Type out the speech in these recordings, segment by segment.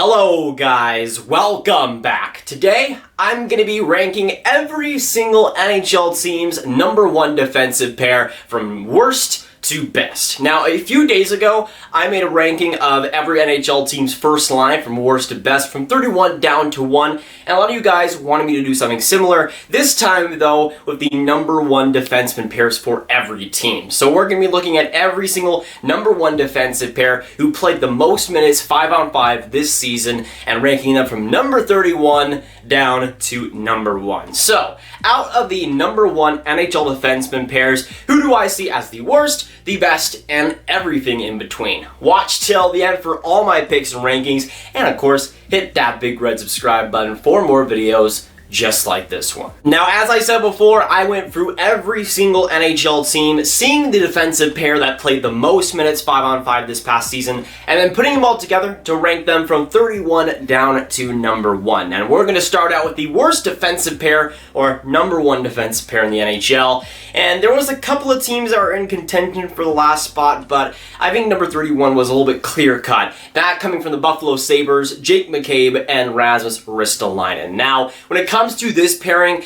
Hello guys, welcome back. Today, I'm going to be ranking every single NHL team's #1 defensive pair from worst to best. Now, a few days ago, I made a ranking of every NHL team's first line from worst to best, from 31 down to 1, and a lot of you guys wanted me to do something similar, this time though, with the #1 defenseman pairs for every team. So we're going to be looking at every single #1 defensive pair who played the most minutes 5-on-5 this season, and ranking them from number 31 down to number 1. So, out of the #1 NHL defenseman pairs, who do I see as the worst, the best, and everything in between? Watch till the end for all my picks and rankings, and of course, hit that big red subscribe button for more videos just like this one. Now, as I said before, I went through every single NHL team, seeing the defensive pair that played the most minutes 5-on-5 this past season, and then putting them all together to rank them from 31 down to number 1. And we're going to start out with the worst defensive pair, or #1 defensive pair in the NHL. And there was a couple of teams that were in contention for the last spot, but I think number 31 was a little bit clear-cut. That coming from the Buffalo Sabres, Jake McCabe, and Rasmus Ristolainen. Now, when it comes to this pairing,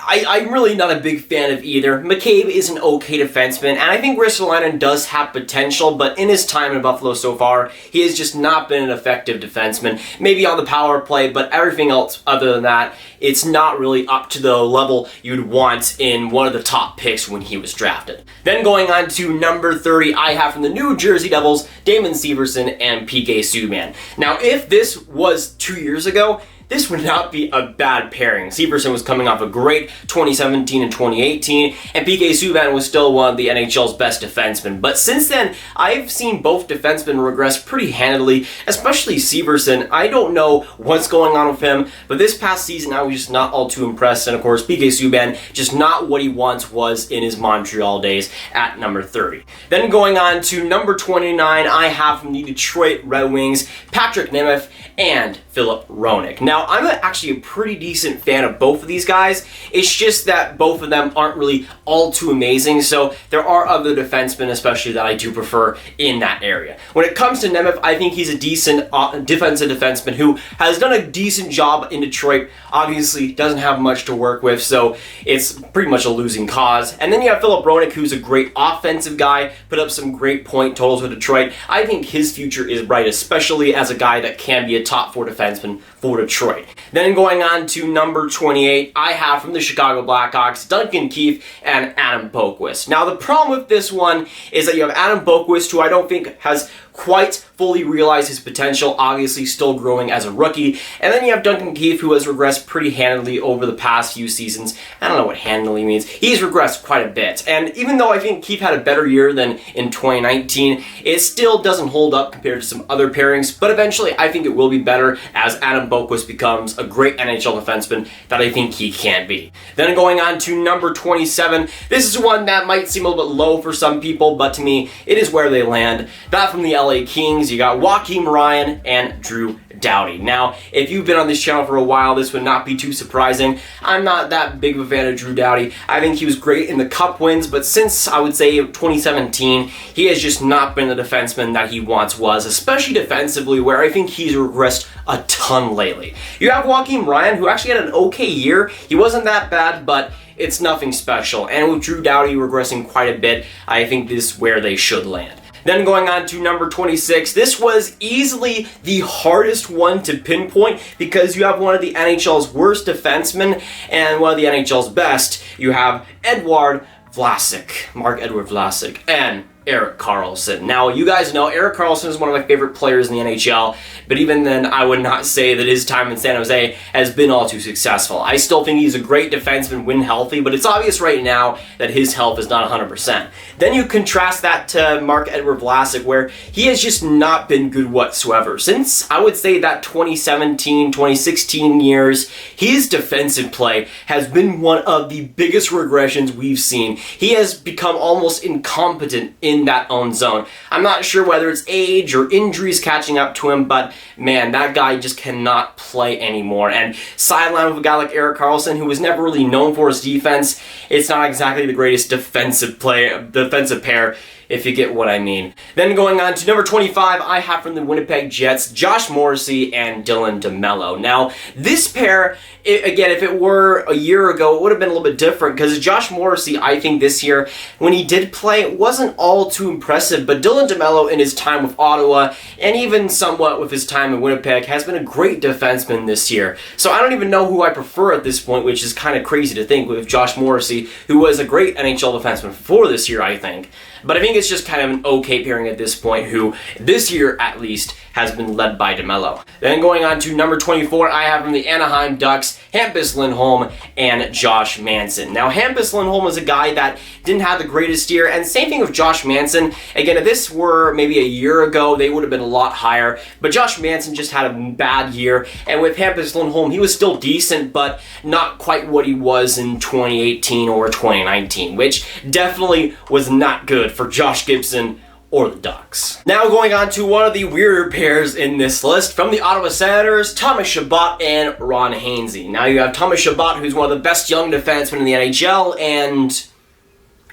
I'm really not a big fan of either. McCabe is an okay defenseman, and I think Ristolainen does have potential, but in his time in Buffalo so far, he has just not been an effective defenseman. Maybe on the power play, but everything else other than that, it's not really up to the level you'd want in one of the top picks when he was drafted. Then going on to number 30, I have from the New Jersey Devils, Damon Severson and PK Subban. Now, if this was 2 years ago, this would not be a bad pairing. Severson was coming off a great 2017 and 2018, and PK Subban was still one of the NHL's best defensemen. But since then, I've seen both defensemen regress pretty handily, especially Severson. I don't know what's going on with him, but this past season I was just not all too impressed, and of course PK Subban just not what he once was in his Montreal days at number 30. Then going on to number 29, I have from the Detroit Red Wings, Patrik Nemeth and Filip Hronek. Now, I'm actually a pretty decent fan of both of these guys. It's just that both of them aren't really all too amazing, so there are other defensemen especially that I do prefer in that area. When it comes to Nemeth, I think he's a decent defensive defenseman who has done a decent job in Detroit. Obviously, doesn't have much to work with, so it's pretty much a losing cause. And then you have Filip Hronek, who's a great offensive guy, put up some great point totals with Detroit. I think his future is bright, especially as a guy that can be a top 4 defenseman for Detroit. Then going on to number 28, I have from the Chicago Blackhawks, Duncan Keith and Adam Boqvist. Now, the problem with this one is that you have Adam Boqvist, who I don't think has quite fully realized his potential, obviously still growing as a rookie. And then you have Duncan Keith, who has regressed pretty handily over the past few seasons. I don't know what handily means. He's regressed quite a bit. And even though I think Keith had a better year than in 2019, it still doesn't hold up compared to some other pairings. But eventually, I think it will be better as Adam Boqvist becomes a great NHL defenseman that I think he can be. Then going on to number 27, this is one that might seem a little bit low for some people, but to me, it is where they land. That from the LA Kings, you got Joakim Ryan and Drew Doughty. Now, if you've been on this channel for a while, this would not be too surprising. I'm not that big of a fan of Drew Doughty. I think he was great in the Cup wins, but since, I would say, 2017, he has just not been the defenseman that he once was, especially defensively, where I think he's regressed a ton lately. You have Joakim Ryan, who actually had an okay year. He wasn't that bad, but it's nothing special. And with Drew Doughty regressing quite a bit, I think this is where they should land. Then going on to number 26, this was easily the hardest one to pinpoint because you have one of the NHL's worst defensemen and one of the NHL's best. You have Mark-Edward Vlasic, and Erik Karlsson. Now, you guys know Erik Karlsson is one of my favorite players in the NHL, but even then, I would not say that his time in San Jose has been all too successful. I still think he's a great defenseman when healthy, but it's obvious right now that his health is not 100%. Then you contrast that to Mark-Edward Vlasic, where he has just not been good whatsoever. Since, I would say, that 2017, 2016 years, his defensive play has been one of the biggest regressions we've seen. He has become almost incompetent in that own zone. I'm not sure whether it's age or injuries catching up to him, but man, that guy just cannot play anymore. And sideline with a guy like Erik Karlsson, who was never really known for his defense, it's not exactly the greatest defensive pair if you get what I mean. Then going on to number 25, I have from the Winnipeg Jets, Josh Morrissey and Dylan DeMello. Now, this pair, again, if it were a year ago, it would have been a little bit different, because Josh Morrissey, I think this year, when he did play, it wasn't all too impressive, but Dylan DeMello in his time with Ottawa, and even somewhat with his time in Winnipeg, has been a great defenseman this year. So I don't even know who I prefer at this point, which is kind of crazy to think, with Josh Morrissey, who was a great NHL defenseman for this year, I think. But I think it's just kind of an okay pairing at this point, who, this year at least, has been led by DeMello. Then going on to number 24, I have from the Anaheim Ducks, Hampus Lindholm and Josh Manson. Now, Hampus Lindholm is a guy that didn't have the greatest year, and same thing with Josh Manson. Again, if this were maybe a year ago, they would have been a lot higher, but Josh Manson just had a bad year, and with Hampus Lindholm, he was still decent, but not quite what he was in 2018 or 2019, which definitely was not good for Josh Gibson or the Ducks. Now going on to one of the weirder pairs in this list, from the Ottawa Senators, Thomas Chabot and Ron Hainsey. Now you have Thomas Chabot, who's one of the best young defensemen in the NHL, and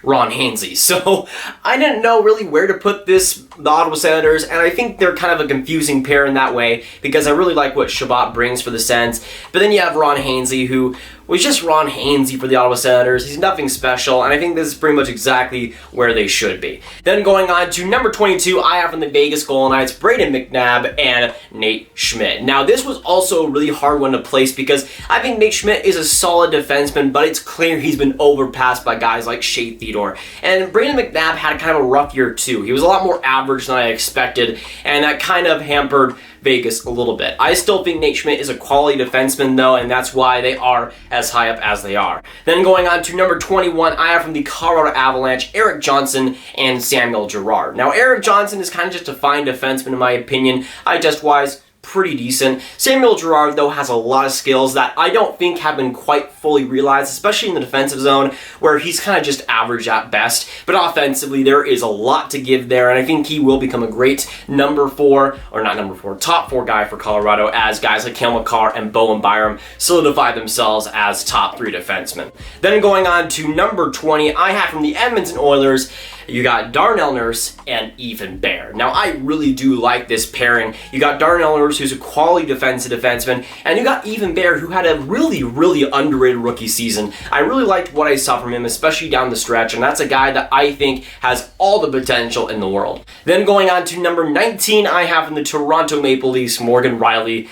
Ron Hainsey. So I didn't know really where to put the Ottawa Senators, and I think they're kind of a confusing pair in that way, because I really like what Chabot brings for the Sens. But then you have Ron Hainsey, who was just Ron Hainsey for the Ottawa Senators. He's nothing special, and I think this is pretty much exactly where they should be. Then going on to number 22, I have from the Vegas Golden Knights, Brayden McNabb and Nate Schmidt. Now, this was also a really hard one to place, because I think Nate Schmidt is a solid defenseman, but it's clear he's been overpassed by guys like Shea Theodore. And Brayden McNabb had kind of a rough year too. He was a lot more average than I expected, and that kind of hampered Vegas a little bit. I still think Nate Schmidt is a quality defenseman though, and that's why they are as high up as they are. Then going on to number 21, I have from the Colorado Avalanche, Erik Johnson and Samuel Girard. Now, Erik Johnson is kind of just a fine defenseman in my opinion. Eye test-wise, pretty decent. Samuel Girard, though, has a lot of skills that I don't think have been quite fully realized, especially in the defensive zone, where he's kind of just average at best. But offensively, there is a lot to give there, and I think he will become a great top four guy for Colorado, as guys like Cale Makar and Bowen Byram solidify themselves as top three defensemen. Then going on to number 20, I have from the Edmonton Oilers, you got Darnell Nurse and Ethan Bear. Now, I really do like this pairing. You got Darnell Nurse, who's a quality defensive defenseman, and you got Ethan Bear, who had a really, really underrated rookie season. I really liked what I saw from him, especially down the stretch, and that's a guy that I think has all the potential in the world. Then going on to number 19, I have from the Toronto Maple Leafs, Morgan Rielly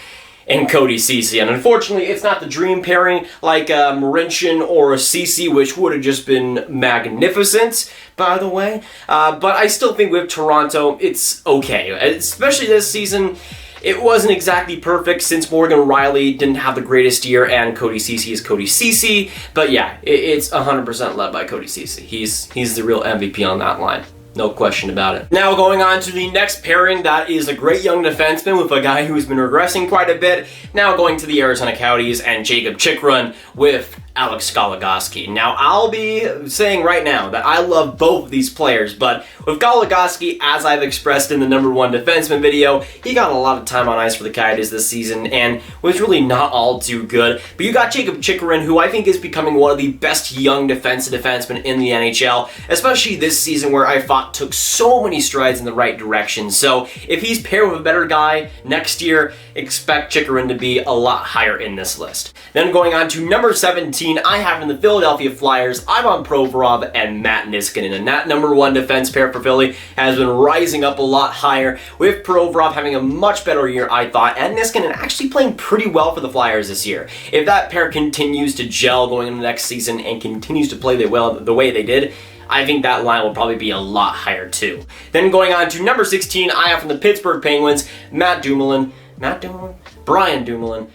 and Cody Ceci. And unfortunately, it's not the dream pairing like Marincin or a Ceci, which would have just been magnificent, by the way. But I still think with Toronto, it's okay. Especially this season, it wasn't exactly perfect since Morgan Rielly didn't have the greatest year and Cody Ceci is Cody Ceci. But yeah, it's 100% led by Cody Ceci. He's the real MVP on that line. No question about it. Now going on to the next pairing, that is a great young defenseman with a guy who's been regressing quite a bit. Now going to the Arizona Coyotes and Jacob Chychrun with Alex Goligoski. Now, I'll be saying right now that I love both of these players, but with Goligoski, as I've expressed in the number 1 defenseman video, he got a lot of time on ice for the Coyotes this season and was really not all too good. But you got Jacob Chychrun, who I think is becoming one of the best young defensemen in the NHL, especially this season where I thought took so many strides in the right direction. So if he's paired with a better guy next year, expect Chychrun to be a lot higher in this list. Then going on to number 17, I have in the Philadelphia Flyers, Ivan Provorov and Matt Niskanen. And that number 1 defense pair for Philly has been rising up a lot higher, with Provorov having a much better year, I thought, and Niskanen actually playing pretty well for the Flyers this year. If that pair continues to gel going into the next season and continues to play the way they did, I think that line will probably be a lot higher too. Then going on to number 16, I have from the Pittsburgh Penguins, Brian Dumoulin,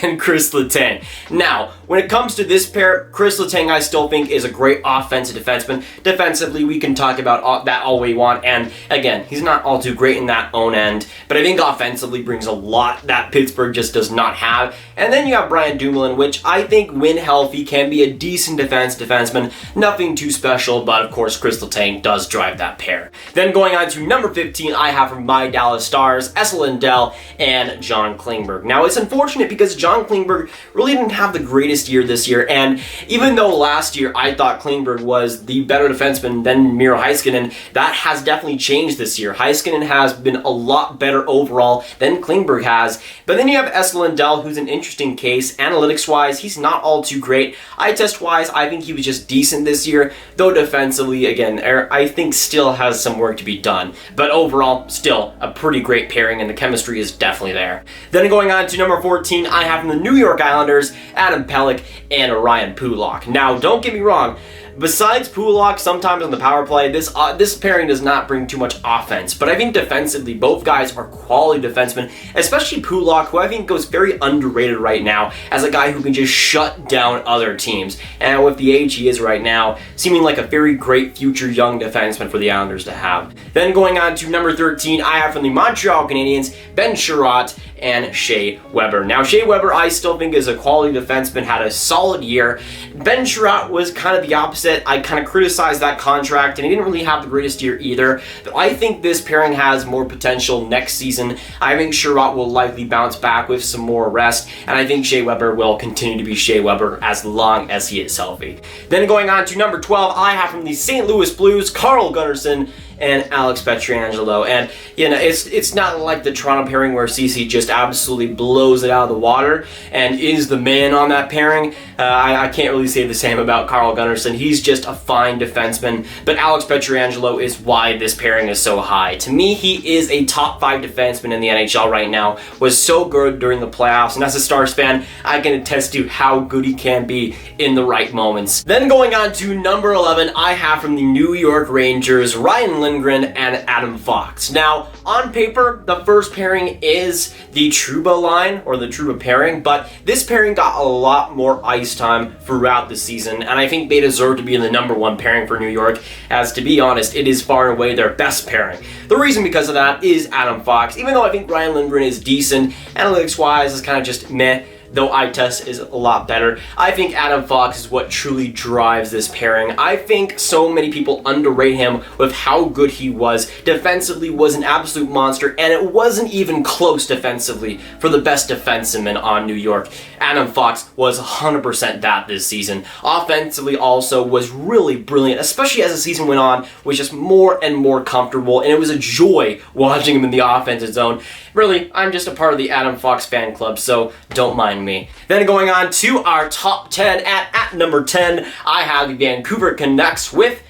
and Chris Letang. Now, when it comes to this pair, Chris Letang I still think is a great offensive defenseman. Defensively, we can talk about that all we want, and again, he's not all too great in that own end, but I think offensively brings a lot that Pittsburgh just does not have. And then you have Brian Dumoulin, which I think when healthy can be a decent defenseman, nothing too special, but of course Chris Letang does drive that pair. Then going on to number 15, I have from my Dallas Stars, Esa Lindell and and John Klingberg. Now, it's unfortunate because John Klingberg really didn't have the greatest year this year, and even though last year I thought Klingberg was the better defenseman than Miro Heiskanen, that has definitely changed this year. Heiskanen has been a lot better overall than Klingberg has, but then you have Esa Lindell, who's an interesting case. Analytics-wise, he's not all too great. Eye test-wise, I think he was just decent this year, though defensively, again, I think still has some work to be done. But overall, still a pretty great pairing, and the chemistry is definitely there. Then going on to number 14, I have from the New York Islanders, Adam Pelech and Ryan Pulock. Now, don't get me wrong, besides Pulock, sometimes on the power play, this pairing does not bring too much offense. But I think defensively, both guys are quality defensemen, especially Pulock, who I think goes very underrated right now as a guy who can just shut down other teams. And with the age he is right now, seeming like a very great future young defenseman for the Islanders to have. Then going on to number 13, I have from the Montreal Canadiens, Ben Chiarot and Shea Weber. Now, Shea Weber, I still think is a quality defenseman, had a solid year. Ben Chiarot was kind of the opposite. I kind of criticized that contract, and he didn't really have the greatest year either. But I think this pairing has more potential next season. I think Chiarot will likely bounce back with some more rest, and I think Shea Weber will continue to be Shea Weber as long as he is healthy. Then going on to number 12, I have from the St. Louis Blues, Carl Gunnarsson and Alex Pietrangelo. And, you know, it's not like the Toronto pairing where Ceci just absolutely blows it out of the water and is the man on that pairing. I can't really say the same about Carl Gunnarsson. He's just a fine defenseman, but Alex Pietrangelo is why this pairing is so high. To me, he is a top 5 defenseman in the NHL right now, was so good during the playoffs, and as a Stars fan, I can attest to how good he can be in the right moments. Then going on to number 11, I have from the New York Rangers, Ryan Lindgren and Adam Fox. Now, on paper, the first pairing is the Trouba line, or the Trouba pairing, but this pairing got a lot more ice time throughout the season, and I think they deserve to be in the number 1 pairing for New York, as to be honest, it is far and away their best pairing. The reason because of that is Adam Fox. Even though I think Ryan Lindgren is decent, analytics-wise is kind of just meh, though eye test is a lot better, I think Adam Fox is what truly drives this pairing. I think so many people underrate him with how good he was. Defensively was an absolute monster, and it wasn't even close defensively for the best defenseman on New York. Adam Fox was 100% that this season. Offensively also was really brilliant, especially as the season went on, was just more and more comfortable, and it was a joy watching him in the offensive zone. Really, I'm just a part of the Adam Fox fan club, so don't mind me. Then going on to our top 10, at number 10, I have the Vancouver Canucks with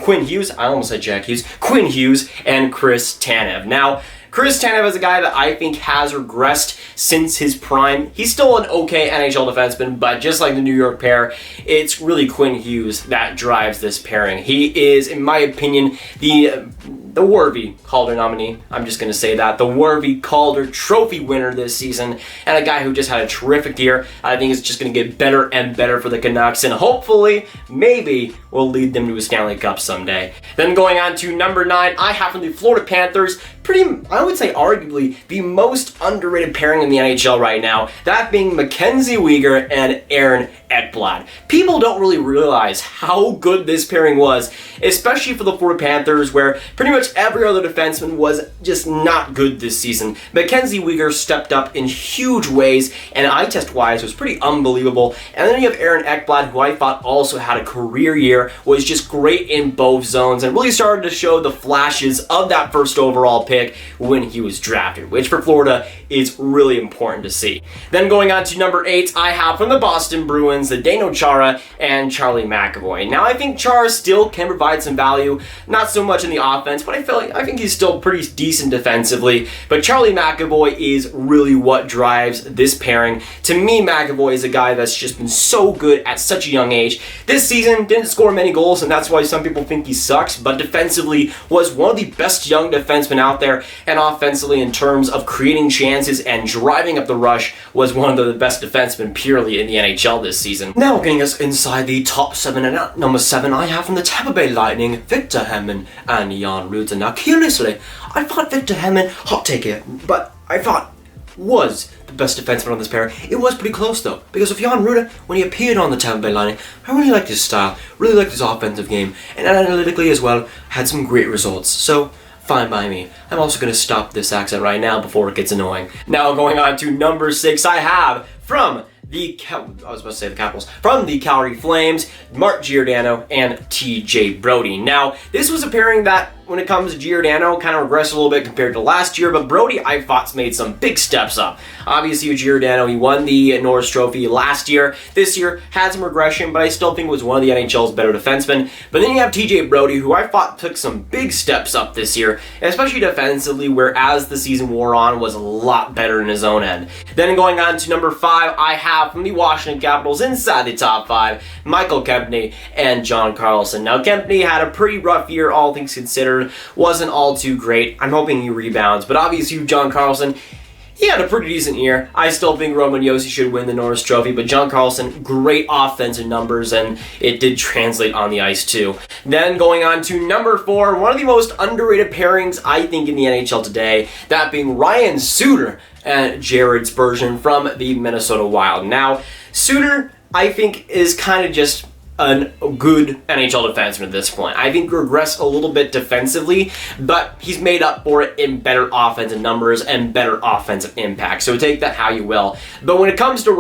Quinn Hughes, I almost said Jack Hughes, Quinn Hughes and Chris Tanev. Now, Chris Tanev is a guy that I think has regressed since his prime. He's still an okay NHL defenseman, but just like the New York pair, it's really Quinn Hughes that drives this pairing. He is, in my opinion, the Worthy Calder nominee. I'm just going to say that. The Worthy Calder Trophy winner this season, and a guy who just had a terrific year. I think it's just going to get better and better for the Canucks, and hopefully, maybe, will lead them to a Stanley Cup someday. Then going on to number 9, I have from the Florida Panthers, I would say arguably the most underrated pairing in the NHL right now, that being Mackenzie Weegar and Aaron Ekblad. People don't really realize how good this pairing was, especially for the Florida Panthers, where pretty much every other defenseman was just not good this season. Mackenzie Weegar stepped up in huge ways, and eye test wise was pretty unbelievable. And then you have Aaron Ekblad, who I thought also had a career year, was just great in both zones, and really started to show the flashes of that first overall pick when he was drafted, which for Florida is really important to see. Then going on to number 8, I have from the Boston Bruins, the Zdeno Chara and Charlie McAvoy. Now, I think Chara still can provide some value, not so much in the offense, but I think he's still pretty decent defensively. But Charlie McAvoy is really what drives this pairing. To me, McAvoy is a guy that's just been so good at such a young age. This season didn't score many goals, and that's why some people think he sucks, but defensively was one of the best young defensemen out there, and offensively in terms of creating chances and driving up the rush was one of the best defensemen purely in the NHL this season. Now getting us inside the top 7, and at number 7 I have from the Tampa Bay Lightning, Victor Hedman and Jan Rutta. Now curiously, I thought Victor Hedman, hot take here, but I thought was the best defenseman on this pair. It was pretty close though, because of Jan Rutta, when he appeared on the Tampa Bay Lightning, I really liked his style, really liked his offensive game, and analytically as well, had some great results. So fine by me. I'm also going to stop this accent right now before it gets annoying. Now going on to number 6, I have from the Capitals, from the Calgary Flames, Mark Giordano and TJ Brodie. Now, this was a pairing that, when it comes to Giordano, kind of regressed a little bit compared to last year, but Brodie, I thought's made some big steps up. Obviously, with Giordano, he won the Norris Trophy last year. This year, had some regression, but I still think was one of the NHL's better defensemen. But then you have TJ Brodie, who I thought took some big steps up this year, especially defensively, where as the season wore on, was a lot better in his own end. Then going on to number 5, I have from the Washington Capitals, inside the top 5, Michael Kempny and John Carlson. Now, Kempny had a pretty rough year, all things considered. Wasn't all too great. I'm hoping he rebounds, but obviously John Carlson, he had a pretty decent year. I still think Roman Josi should win the Norris Trophy, but John Carlson, great offensive numbers, and it did translate on the ice too. Then going on to number 4, one of the most underrated pairings I think in the NHL today, that being Ryan Suter and Jared Spurgeon from the Minnesota Wild. Now, Suter, I think, is kind of just a good NHL defenseman at this point. I think regressed a little bit defensively, but he's made up for it in better offensive numbers and better offensive impact. So take that how you will. But when it comes to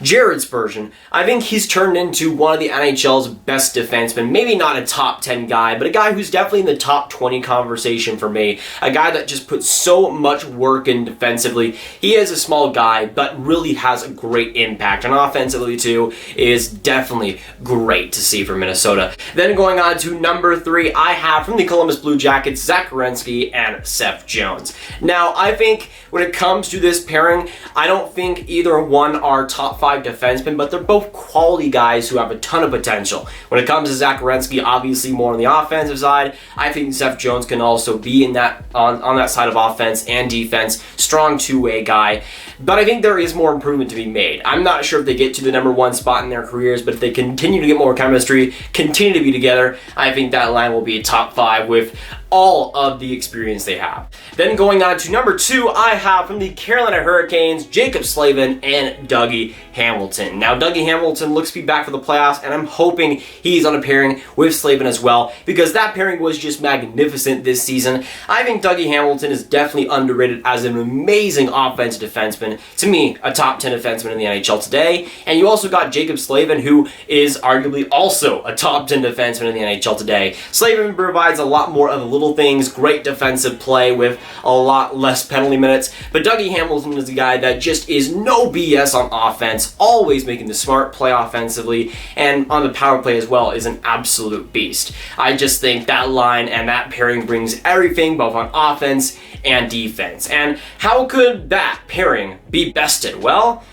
Jared Spurgeon, I think he's turned into one of the NHL's best defensemen. Maybe not a top 10 guy, but a guy who's definitely in the top 20 conversation for me. A guy that just puts so much work in defensively. He is a small guy, but really has a great impact. And offensively too, is definitely great to see for Minnesota. Then going on to number 3, I have from the Columbus Blue Jackets, Zach Werenski and Seth Jones. Now, I think when it comes to this pairing, I don't think either one are top 5 defensemen, but they're both quality guys who have a ton of potential. When it comes to Zach Werenski, obviously more on the offensive side. I think Seth Jones can also be in that on that side of offense and defense. Strong two-way guy. But I think there is more improvement to be made. I'm not sure if they get to the number 1 spot in their careers, but if they continue to get more chemistry, continue to be together, I think that line will be a top 5 with all of the experience they have. Then going on to number 2, I have from the Carolina Hurricanes, Jacob Slavin and Dougie Hamilton. Now, Dougie Hamilton looks to be back for the playoffs, and I'm hoping he's on a pairing with Slavin as well, because that pairing was just magnificent this season. I think Dougie Hamilton is definitely underrated as an amazing offensive defenseman. To me, a top 10 defenseman in the NHL today. And you also got Jacob Slavin, who is arguably also a top 10 defenseman in the NHL today. Slavin provides a lot more of the little things, great defensive play with a lot less penalty minutes, but Dougie Hamilton is a guy that just is no BS on offense, always making the smart play offensively, and on the power play as well is an absolute beast. I just think that line and that pairing brings everything both on offense and defense. And how could that pairing be bested? Well,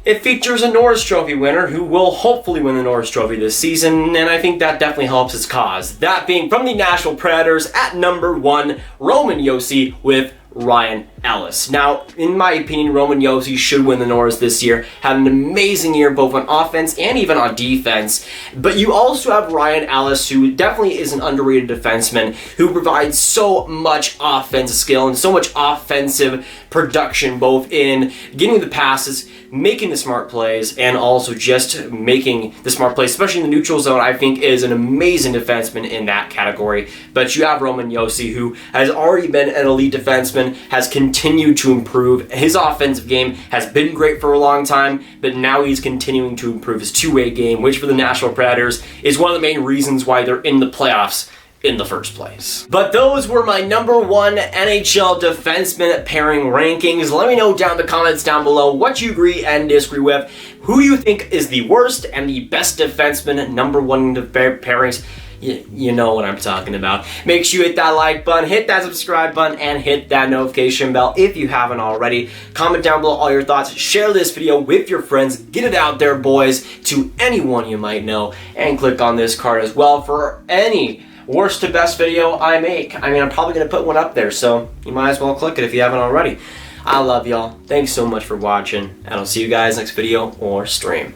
it features a Norris Trophy winner who will hopefully win the Norris Trophy this season, and I think that definitely helps his cause. That being from the Nashville Predators at number 1, Roman Josi with Ryan Ellis. Now, in my opinion, Roman Josi should win the Norris this year. Had an amazing year both on offense and even on defense. But you also have Ryan Ellis, who definitely is an underrated defenseman, who provides so much offensive skill and so much offensive production, both in getting the passes, making the smart plays, and also just making the smart plays, especially in the neutral zone. I think is an amazing defenseman in that category. But you have Roman Josi, who has already been an elite defenseman, has continued to improve. His offensive game has been great for a long time, but now he's continuing to improve his two-way game, which for the Nashville Predators is one of the main reasons why they're in the playoffs in the first place. But those were my number 1 NHL defenseman pairing rankings. Let me know down in the comments down below what you agree and disagree with, who you think is the worst and the best defenseman number 1 pairings. You know what I'm talking about. Make sure you hit that like button, hit that subscribe button, and hit that notification bell if you haven't already. Comment down below all your thoughts. Share this video with your friends. Get it out there, boys, to anyone you might know. And click on this card as well for any worst to best video I make. I mean, I'm probably going to put one up there, so you might as well click it if you haven't already. I love y'all. Thanks so much for watching, and I'll see you guys next video or stream.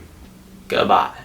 Goodbye.